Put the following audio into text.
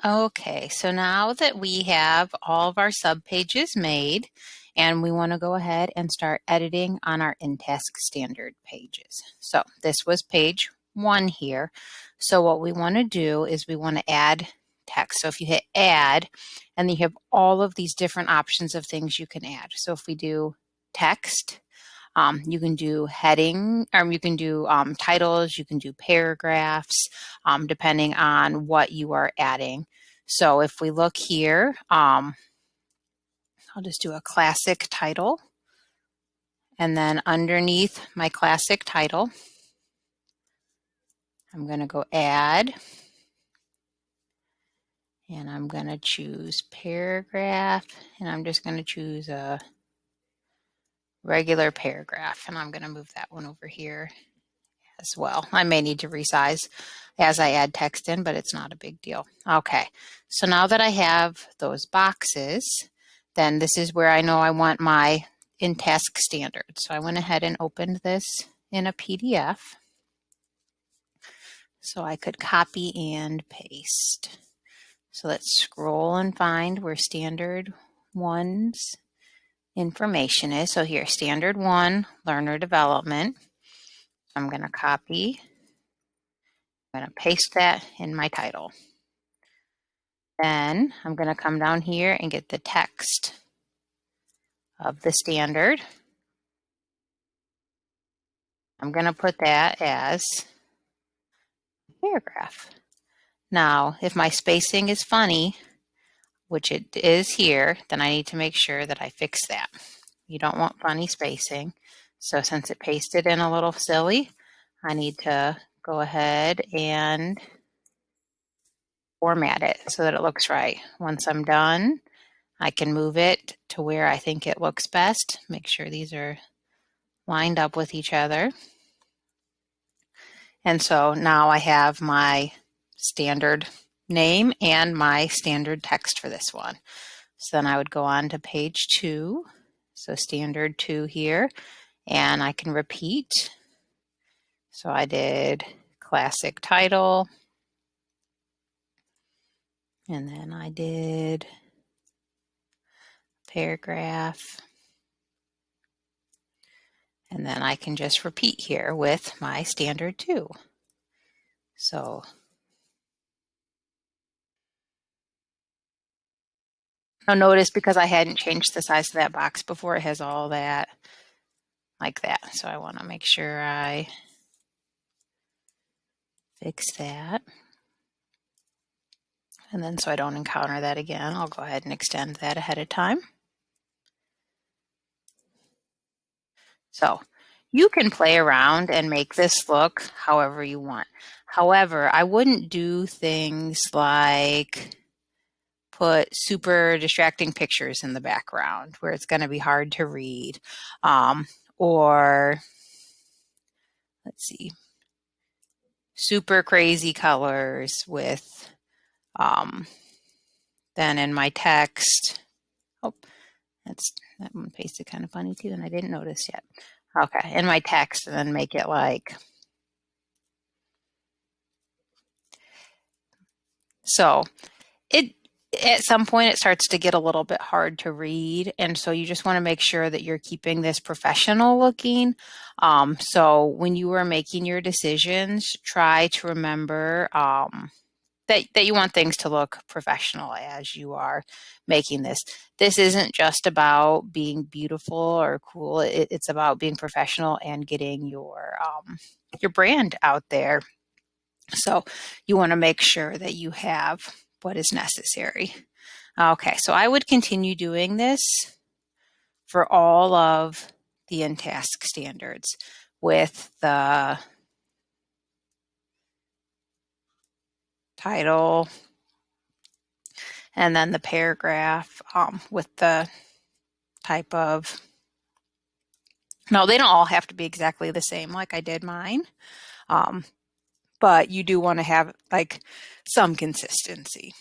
Okay, so now that we have all of our subpages made, and we want to go ahead and start editing on our in-task standard pages. So this was page 1 here. So what we want to do is we want to add text. So if you hit add, and then you have all of these different options of things you can add. So if we do text, you can do heading, or you can do titles, you can do paragraphs, depending on what you are adding. So if we look here, I'll just do a classic title. And then underneath my classic title, I'm going to go add. And I'm going to choose paragraph. And I'm just going to choose a regular paragraph. And I'm going to move that one over here as well. I may need to resize as I add text in, but it's not a big deal. Okay, so now that I have those boxes, then this is where I know I want my in-task standard. So I went ahead and opened this in a PDF so I could copy and paste. So let's scroll and find where standard 1's information is. So here, standard 1, learner development. I'm going to copy. I'm going to paste that in my title. Then I'm going to come down here and get the text of the standard. I'm going to put that as a paragraph. Now, if my spacing is funny, which it is here, then I need to make sure that I fix that. You don't want funny spacing. So since it pasted in a little silly, I need to go ahead and format it so that it looks right. Once I'm done, I can move it to where I think it looks best. Make sure these are lined up with each other. And so now I have my standard name and my standard text for this one. So then I would go on to page 2. So standard 2 here, and I can repeat. So I did classic title, and then I did paragraph, and then I can just repeat here with my standard 2. So now notice because I hadn't changed the size of that box before, it has all that like that. So I want to make sure I fix that. And then so I don't encounter that again, I'll go ahead and extend that ahead of time. So you can play around and make this look however you want. However, I wouldn't do things like put super distracting pictures in the background where it's going to be hard to read. Or let's see, super crazy colors with, then in my text, oh, that one pasted kind of funny too, and I didn't notice yet. Okay, in my text, and then make it like, so it, at some point it starts to get a little bit hard to read, and so you just want to make sure that you're keeping this professional looking. So when you are making your decisions, try to remember that you want things to look professional as you are making this. This isn't just about being beautiful or cool. It's about being professional and getting your brand out there. So you want to make sure that you have what is necessary. Okay, so I would continue doing this for all of the in-task standards with the title and then the paragraph with the type of, no, they don't all have to be exactly the same like I did mine, but you do want to have like some consistency.